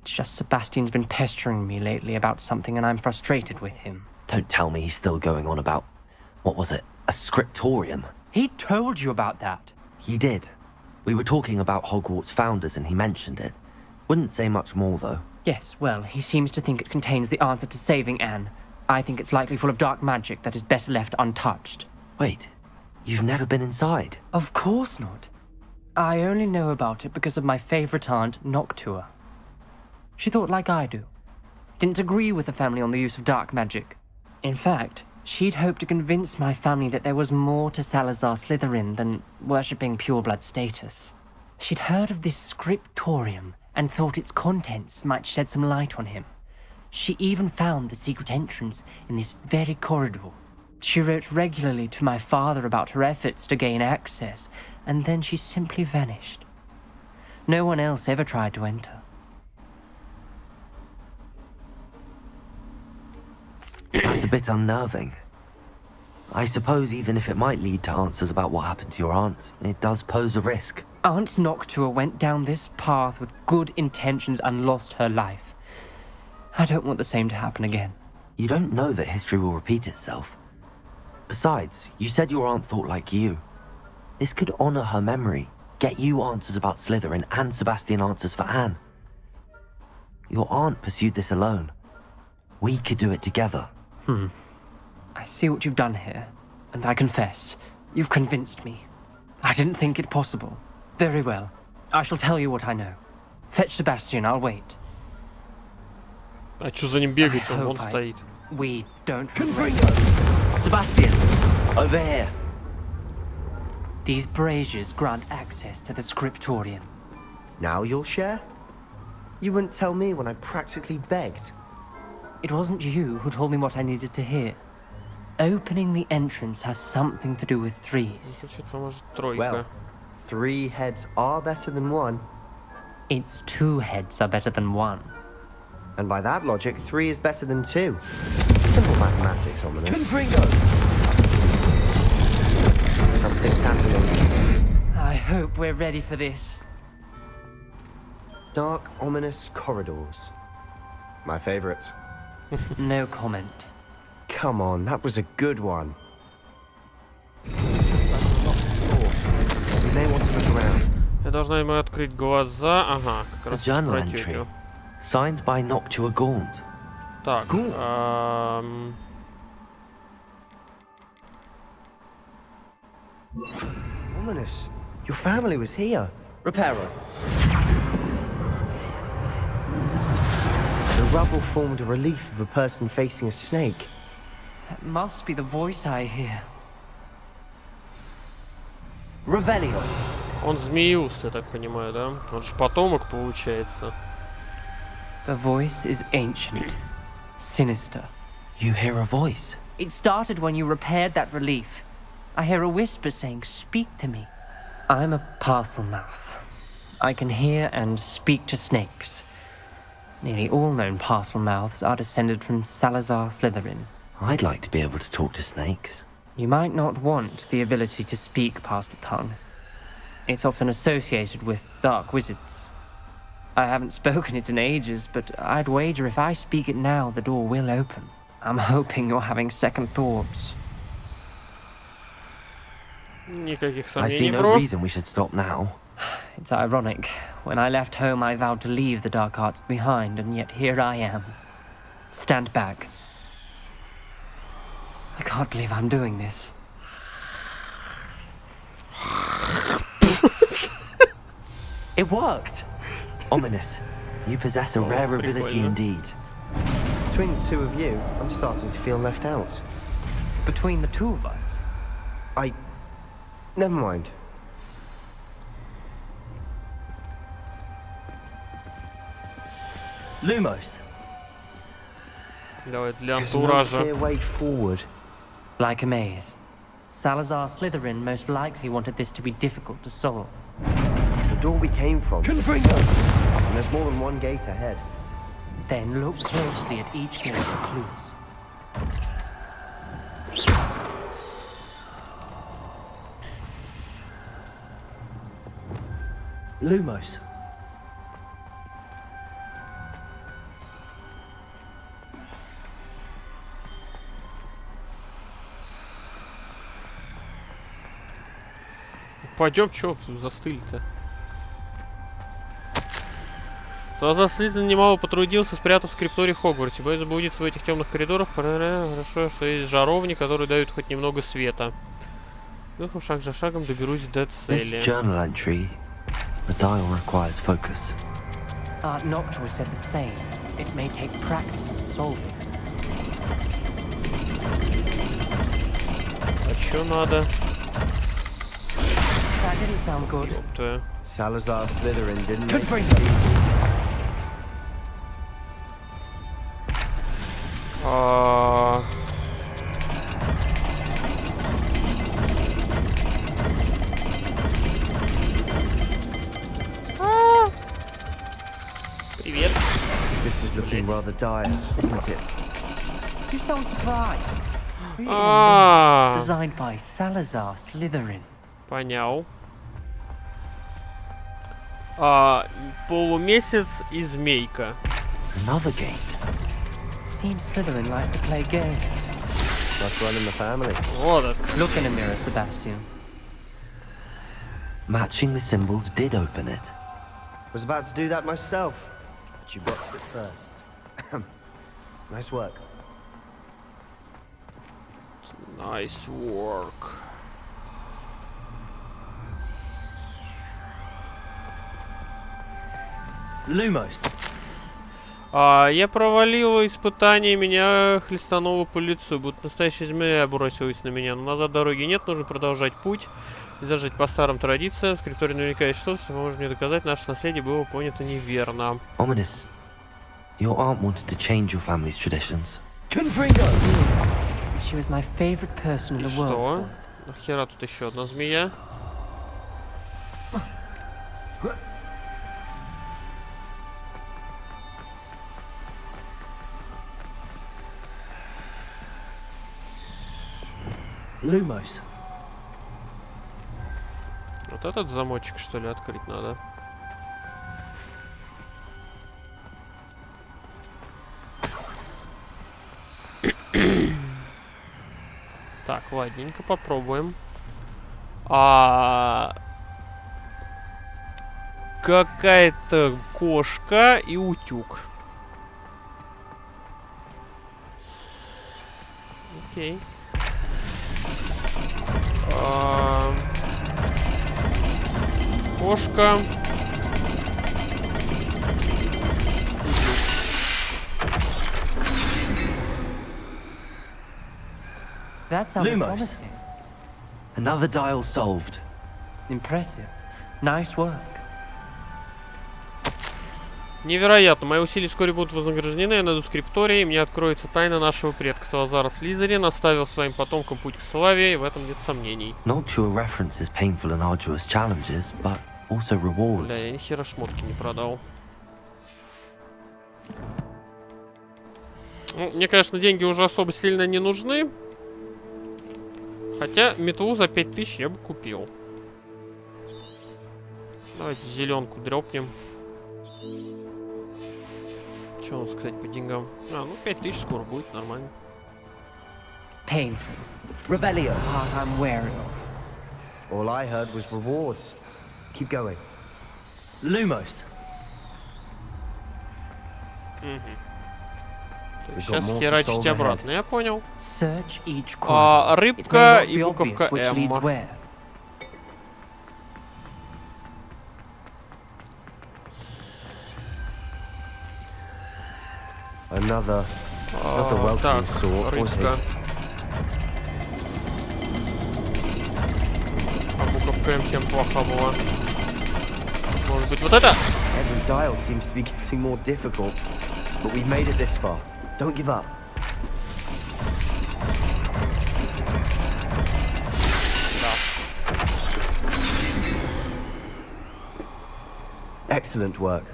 [SPEAKER 3] It's just Sebastian's been pestering me lately about something and I'm frustrated with him.
[SPEAKER 4] Don't tell me he's still going on about, what was it, a scriptorium?
[SPEAKER 3] He told you about that.
[SPEAKER 4] He did. We were talking about Hogwarts founders and he mentioned it. Wouldn't say much more, though.
[SPEAKER 3] Yes, well, he seems to think it contains the answer to saving Anne. I think it's likely full of dark magic that is better left untouched.
[SPEAKER 4] Wait, you've never been inside?
[SPEAKER 3] Of course not. I only know about it because of my favourite aunt, Noctua. She thought like I do. Didn't agree with the family on the use of dark magic. In fact, she'd hoped to convince my family that there was more to Salazar Slytherin than worshipping pureblood status. She'd heard of this Scriptorium and thought its contents might shed some light on him. She even found the secret entrance in this very corridor. She wrote regularly to my father about her efforts to gain access, and then she simply vanished. No one else ever tried to enter.
[SPEAKER 4] That's a bit unnerving. I suppose even if it might lead to answers about what happened to your aunt, it does pose a risk.
[SPEAKER 3] Aunt Noctua went down this path with good intentions and lost her life. I don't want the same to happen again.
[SPEAKER 4] You don't know that history will repeat itself. Besides, you said your aunt thought like you. This could honor her memory, get you answers about Slytherin and Sebastian answers for Anne. Your aunt pursued this alone. We could do it together.
[SPEAKER 3] I see what you've done here, and I confess, You've convinced me. I didn't think it possible. Very well. I shall tell you what I know. Fetch Sebastian, I'll wait.
[SPEAKER 1] А чё за ним бегать? Он стоит.
[SPEAKER 3] We don't
[SPEAKER 4] Sebastian! Over here!
[SPEAKER 3] These braziers grant access to the Scriptorium.
[SPEAKER 2] Now you'll share? You wouldn't tell me when I practically begged.
[SPEAKER 3] It wasn't you who told me what I needed to hear. Opening the entrance has something to do with threes.
[SPEAKER 2] Well, 3 heads are better than 1.
[SPEAKER 3] It's 2 heads are better than 1.
[SPEAKER 2] And by that logic, 3 is better than 2. Simple mathematics, Ominous.
[SPEAKER 4] Confringo!
[SPEAKER 2] Something's happening.
[SPEAKER 3] I hope we're ready for this.
[SPEAKER 2] Dark, ominous corridors. My favorite.
[SPEAKER 3] No comment.
[SPEAKER 2] Come on, that was a good one. We may want to look around.
[SPEAKER 1] Я должна ему открыть глаза. Ага, как раз
[SPEAKER 4] journal
[SPEAKER 1] про
[SPEAKER 4] entry,
[SPEAKER 1] тетю.
[SPEAKER 4] signed by Noctua Gaunt.
[SPEAKER 1] Так.
[SPEAKER 2] Ominous. Your family was here.
[SPEAKER 4] Reparo.
[SPEAKER 2] The rubble formed a relief of a person facing a snake.
[SPEAKER 3] That must be the voice I hear.
[SPEAKER 4] Revelio.
[SPEAKER 1] Он змеился, я так понимаю, да? Он же потомок, получается.
[SPEAKER 3] The voice is ancient, sinister.
[SPEAKER 4] You hear a voice?
[SPEAKER 3] It started when you repaired that relief. I hear a whisper saying, "Speak to me." I'm a parcel mouth. I can hear and speak to snakes. Nearly all known parcel mouths are descended from Salazar Slytherin.
[SPEAKER 4] I'd like to be able to talk to snakes.
[SPEAKER 3] You might not want the ability to speak parcel tongue. It's often associated with dark wizards. I haven't spoken it in ages, but I'd wager if I speak it now, the door will open. I'm hoping you're having second thoughts.
[SPEAKER 1] Никаких
[SPEAKER 4] I see
[SPEAKER 1] сомнений,
[SPEAKER 4] no
[SPEAKER 1] бро.
[SPEAKER 4] reason we should stop now.
[SPEAKER 3] It's ironic. When I left home, I vowed to leave the dark arts behind, and yet here I am. Stand back. I can't believe I'm doing this.
[SPEAKER 4] It worked! Ominous. You possess a rare ability indeed.
[SPEAKER 2] Between the 2 of you, I'm starting to feel left out.
[SPEAKER 3] Between the 2 of us?
[SPEAKER 2] Never mind.
[SPEAKER 4] Lumos.
[SPEAKER 1] Давай для
[SPEAKER 2] There's no
[SPEAKER 1] антуража.
[SPEAKER 2] clear way forward.
[SPEAKER 3] Like a maze. Salazar Slytherin most likely wanted this to be difficult to solve.
[SPEAKER 2] The door we came from.
[SPEAKER 4] Confringos!
[SPEAKER 2] And there's more than one gate ahead.
[SPEAKER 3] Then look closely at each gate for clues.
[SPEAKER 4] Lumos.
[SPEAKER 1] Пойдем, чё застыли-то? Салазар Слизерин немало потрудился, спрятав скрипторий в Хогвартсе. Боюсь заблудиться в этих темных коридорах. Хорошо, что есть жаровни, которые дают хоть немного света. Духом шаг за шагом доберусь до цели.
[SPEAKER 4] This journal entry, the dial requires focus.
[SPEAKER 3] Noctua said the same. It may take practice to solve it.
[SPEAKER 1] А чё надо?
[SPEAKER 3] That didn't sound good.
[SPEAKER 1] Ёпта.
[SPEAKER 2] Salazar Slytherin didn't make
[SPEAKER 4] Confringo.
[SPEAKER 2] it easy.
[SPEAKER 1] Привет.
[SPEAKER 2] This is looking rather dire, isn't it?
[SPEAKER 3] You sound surprised. Really
[SPEAKER 1] Ah.
[SPEAKER 3] amazed. Designed by Salazar Slytherin.
[SPEAKER 1] Понял. Полумесяц и змейка.
[SPEAKER 4] Another gate.
[SPEAKER 3] Seems Slytherin like to play games.
[SPEAKER 2] Must run in the family.
[SPEAKER 1] Вот это.
[SPEAKER 3] Look in a mirror, Sebastian.
[SPEAKER 4] Matching the symbols did open it.
[SPEAKER 2] Was about to do that myself, but you botched it first. Nice work.
[SPEAKER 1] Nice work.
[SPEAKER 3] Lumos.
[SPEAKER 1] Я провалила испытание, меня хлестануло по лицу, будто настоящая змея бросилась на меня. Но назад дороги нет, нужно продолжать путь и зажить по старым традициям. Скрипторий наверняка есть что-то, что поможет мне доказать, наше наследие было понято неверно.
[SPEAKER 4] Ominous. Your aunt wanted to change your family's traditions.
[SPEAKER 3] Confringo! She was my favorite person in the world.
[SPEAKER 1] Что? Нахера тут еще одна змея?
[SPEAKER 3] Lumos.
[SPEAKER 1] Вот этот замочек, что ли, открыть надо? Так, ладненько, попробуем. Какая-то кошка и утюг. Окей. Кошка.
[SPEAKER 3] That sounded promising.
[SPEAKER 4] Another dial solved.
[SPEAKER 3] Impressive. Nice work.
[SPEAKER 1] Невероятно. Мои усилия вскоре будут вознаграждены. Я найду Скрипторий, и мне откроется тайна нашего предка Салазара Слизерина, оставил своим потомкам путь к славе, и в этом нет сомнений.
[SPEAKER 4] Noctua references painful and arduous challenges, but also rewards.
[SPEAKER 1] Бля, я ни хера шмотки не продал. Ну, мне, конечно, деньги уже особо сильно не нужны. Хотя метлу за 5000 я бы купил. Давайте зеленку дропнем. Что у нас, кстати, по деньгам? Ну 5000 скоро будет, нормально.
[SPEAKER 3] Painful. Revelio. Part I'm wary of.
[SPEAKER 2] All I heard was rewards. Keep going.
[SPEAKER 3] Lumos.
[SPEAKER 1] Сейчас херачить обратно, я понял.
[SPEAKER 3] Search each corner.
[SPEAKER 1] Рыбка и буковка М.
[SPEAKER 2] Another welcoming sort, was
[SPEAKER 1] рыбка. А буковка М чем плоха была? Может быть, вот это?
[SPEAKER 2] Every dial seems to be getting more difficult, but we've made it this far. Don't give up. Excellent work.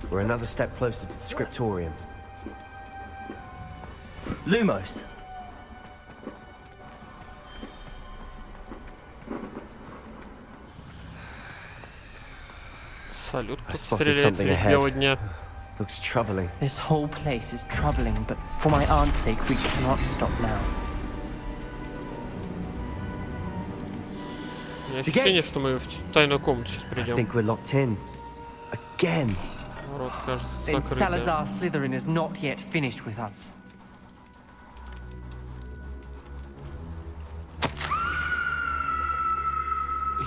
[SPEAKER 2] We're another step closer to the Scriptorium.
[SPEAKER 3] Lumos.
[SPEAKER 1] Салют,
[SPEAKER 2] I
[SPEAKER 1] тут
[SPEAKER 2] spotted
[SPEAKER 1] стреляет
[SPEAKER 2] something
[SPEAKER 1] средь
[SPEAKER 2] ahead.
[SPEAKER 1] бела дня.
[SPEAKER 2] Looks troubling.
[SPEAKER 3] This whole place is troubling, but for my aunt's sake, we cannot stop now.
[SPEAKER 1] У меня ощущение, что мы в тайную комнату сейчас
[SPEAKER 2] I
[SPEAKER 1] придем.
[SPEAKER 2] think we're locked in. Again.
[SPEAKER 1] Ворот, кажется,
[SPEAKER 3] Then
[SPEAKER 1] закрыты.
[SPEAKER 3] Salazar Slytherin is not yet finished with us.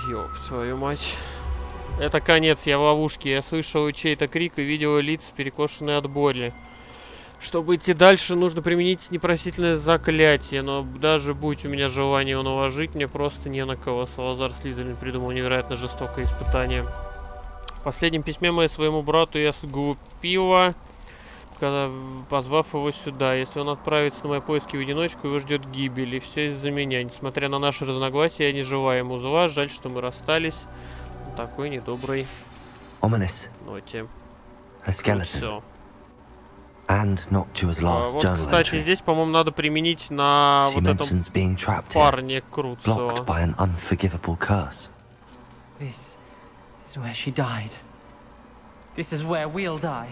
[SPEAKER 1] Ёб твою мать. Это конец, я в ловушке. Я слышал чей-то крик и видел лица, перекошенные от боли. Чтобы идти дальше, нужно применить непростительное заклятие. Но даже будь у меня желание его наложить, мне просто не на кого. Салазар Слизерин придумал невероятно жестокое испытание. В последнем письме моему своему брату я сглупила, когда позвав его сюда. Если он отправится на мои поиски в одиночку, его ждет гибель. И все из-за меня. Несмотря на наши разногласия, я не желаю ему зла. Жаль, что мы расстались. Такой недоброй
[SPEAKER 4] Ominous.
[SPEAKER 1] ноте.
[SPEAKER 4] A skeleton.
[SPEAKER 1] Все.
[SPEAKER 4] And Noctua's last
[SPEAKER 1] Вот,
[SPEAKER 4] journal
[SPEAKER 1] кстати,
[SPEAKER 4] entry.
[SPEAKER 1] здесь, по-моему, надо применить на
[SPEAKER 4] She
[SPEAKER 1] вот этом
[SPEAKER 4] mentions being trapped here,
[SPEAKER 1] парне Круцо.
[SPEAKER 4] blocked by an unforgivable curse.
[SPEAKER 3] This is where she died. This is where we'll die.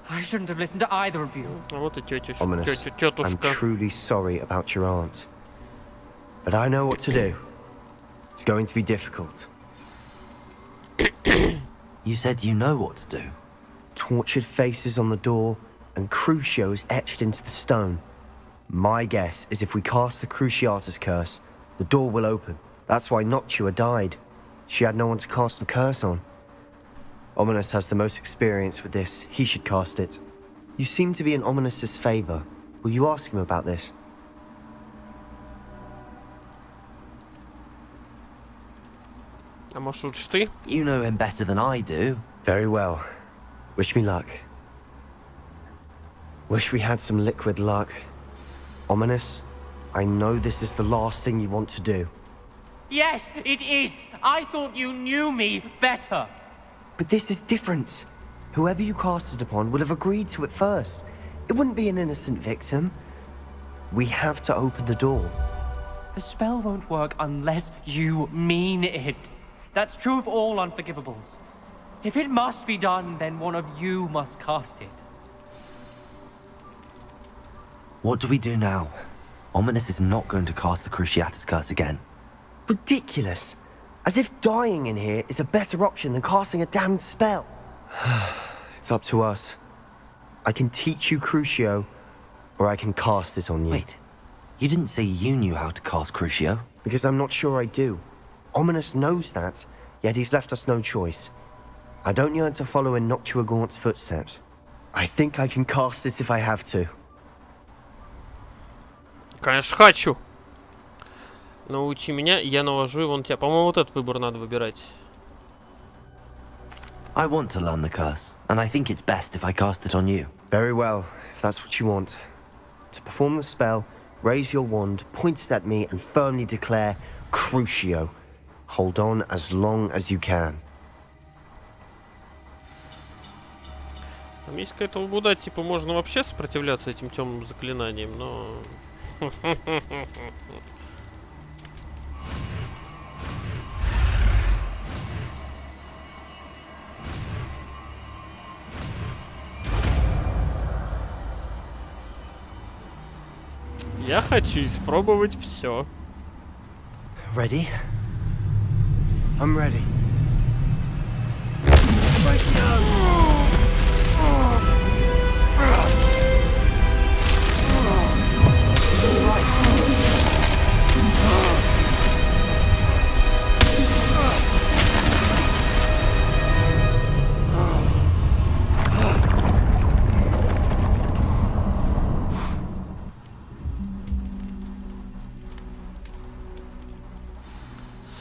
[SPEAKER 3] I shouldn't have listened to either of you.
[SPEAKER 1] А вот и
[SPEAKER 2] Ominous. I'm
[SPEAKER 1] тетушка.
[SPEAKER 2] truly sorry about your aunt. But I know what to do. It's going to be difficult.
[SPEAKER 4] You said you know what to do.
[SPEAKER 2] Tortured faces on the door and Crucios etched into the stone. My guess is if we cast the Cruciatus curse, the door will open. That's why Noctua died. She had no one to cast the curse on. Ominous has the most experience with this. He should cast it. You seem to be in Ominous's favor. Will you ask him about this?
[SPEAKER 1] А может лучше ты?
[SPEAKER 4] You know him better than I do.
[SPEAKER 2] Very well. Wish me luck. Wish we had some liquid luck. Ominous, I know this is the last thing you want to do.
[SPEAKER 3] Yes, it is. I thought you knew me better.
[SPEAKER 2] But this is different. Whoever you cast it upon would have agreed to it first. It wouldn't be an innocent victim. We have to open the door.
[SPEAKER 3] The spell won't work unless you mean it. That's true of all unforgivables. If it must be done, then one of you must cast it.
[SPEAKER 4] What do we do now? Ominous is not going to cast the Cruciatus Curse again.
[SPEAKER 2] Ridiculous. As if dying in here is a better option than casting a damned spell. It's up to us. I can teach you Crucio, or I can cast it on you.
[SPEAKER 4] Wait, you didn't say you knew how to cast Crucio?
[SPEAKER 2] Because I'm not sure I do. Ominous knows that, yet he's left us no choice. I don't yearn to follow in Noctua Gaunt's footsteps. I think I can cast it if I have to.
[SPEAKER 1] Конечно, хочу. Научи меня, я наложу его на тебя. По-моему, вот этот выбор надо выбирать.
[SPEAKER 4] I want to learn the curse, and I think it's best if I cast it on you.
[SPEAKER 2] Very well, if that's what you want. To perform the spell, raise your wand, point it at me, and firmly declare Crucio. Hold on as long as you can.
[SPEAKER 1] Там есть какая-то лабуда, типа можно вообще сопротивляться этим темным заклинаниям, но... Я хочу испробовать все.
[SPEAKER 2] Ready? I'm ready.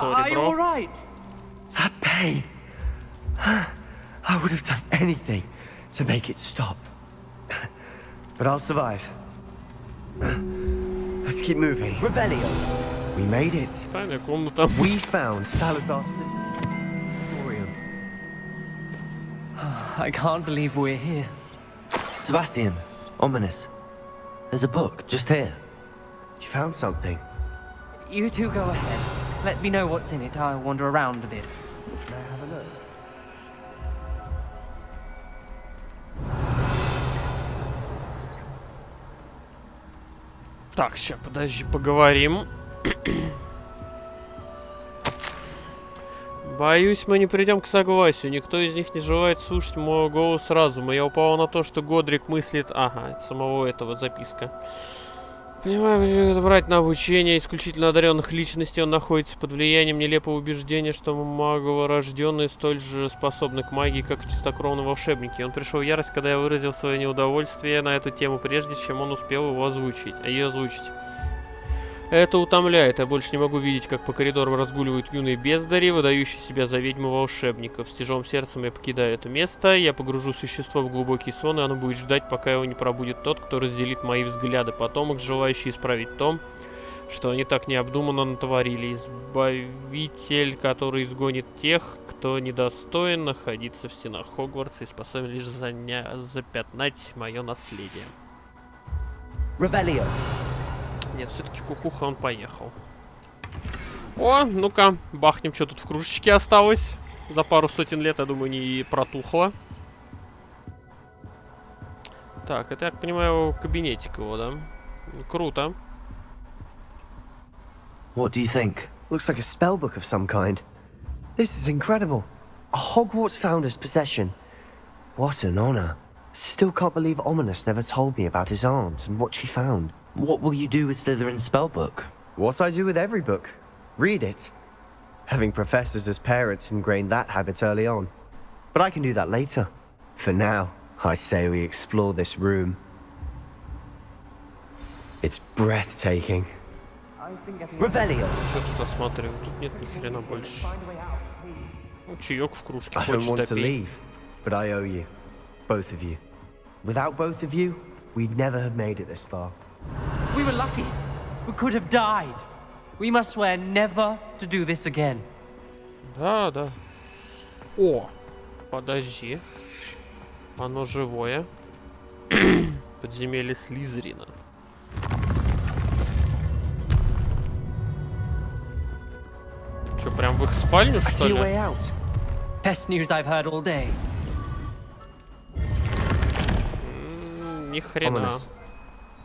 [SPEAKER 3] Are you all right?
[SPEAKER 2] That pain. I would have done anything to make it stop. But I'll survive. Let's keep moving.
[SPEAKER 3] Revelio.
[SPEAKER 2] We made it.
[SPEAKER 1] Тайная комната.
[SPEAKER 2] We found Salazar's Florian.
[SPEAKER 3] I can't believe we're here.
[SPEAKER 4] Sebastian, Ominous. There's a book just here.
[SPEAKER 2] You found something.
[SPEAKER 3] You two go ahead. Let me know what's in it. I'll wander around a bit.
[SPEAKER 2] May I have a look?
[SPEAKER 1] Так, сейчас, подожди, поговорим. Боюсь, мы не придем к согласию. Никто из них не желает слушать мой голос разума. Я упал на то, что Годрик мыслит... Ага, это самого этого записка. Понимаю, брать на обучение исключительно одаренных личностей. Он находится под влиянием нелепого убеждения, что маговорожденные столь же способны к магии, как и чистокровные волшебники. Он пришел в ярость, когда я выразил свое неудовольствие на эту тему, прежде чем он успел его озвучить. Это утомляет. Я больше не могу видеть, как по коридорам разгуливают юные бездари, выдающие себя за ведьму волшебников. С тяжелым сердцем я покидаю это место. Я погружу существо в глубокий сон, и оно будет ждать, пока его не пробудит тот, кто разделит мои взгляды. Потомок, желающий исправить то, что они так необдуманно натворили. Избавитель, который изгонит тех, кто недостоин находиться в стенах Хогвартса и способен лишь запятнать мое наследие.
[SPEAKER 3] Revelio.
[SPEAKER 1] Нет, все-таки кукуха, он поехал. О, ну-ка, бахнем, что тут в кружечке осталось. За пару сотен лет, я думаю, не протухло. Так, это, я так понимаю, кабинетик его, да? Круто.
[SPEAKER 4] What do you think?
[SPEAKER 2] Looks like a spellbook of some kind. This is incredible. A Hogwarts founder's possession. What an honor. Still can't believe Ominous never told me about his aunt and what she found.
[SPEAKER 4] What will you do with Slytherin's spellbook?
[SPEAKER 2] What I do with every book. Read it. Having professors as parents ingrained that habit early on. But I can do that later. For now, I say we explore this room. It's breathtaking.
[SPEAKER 3] Revelio.
[SPEAKER 1] Что тут осматриваем? Тут нет ни хрена больше. Ну, чаек в кружке.
[SPEAKER 2] I don't
[SPEAKER 1] Хочешь,
[SPEAKER 2] want to
[SPEAKER 1] допей.
[SPEAKER 2] leave, but I owe you. Both of you. Without both of you, we'd never have made it this far.
[SPEAKER 3] We were lucky. We could have died. We must swear never to do this again.
[SPEAKER 1] Да, да. О, подожди. Оно живое. Подземелье Слизерина. Что, прям в их спальню, что ли?
[SPEAKER 3] Best news I've heard all day.
[SPEAKER 1] Ни хрена.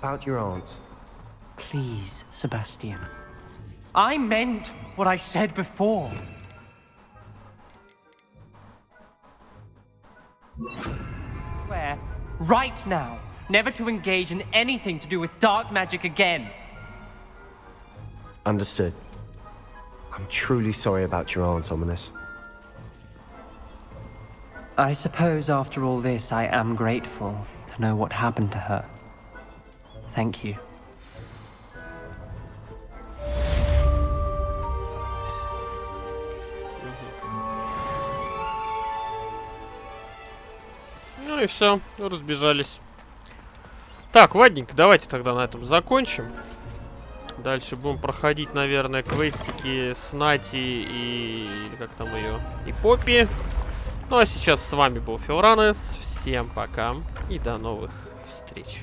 [SPEAKER 2] About your aunt.
[SPEAKER 3] Please, Sebastian. I meant what I said before. Swear, right now, never to engage in anything to do with dark magic again.
[SPEAKER 2] Understood. I'm truly sorry about your aunt, Ominous.
[SPEAKER 3] I suppose after all this, I am grateful to know what happened to her. Thank you.
[SPEAKER 1] Ну и все, разбежались. Так, ладненько, давайте тогда на этом закончим. Дальше будем проходить, наверное, квестики с Нати и... или как там ее? И Поппи. Ну а сейчас с вами был Филранес. Всем пока и до новых встреч.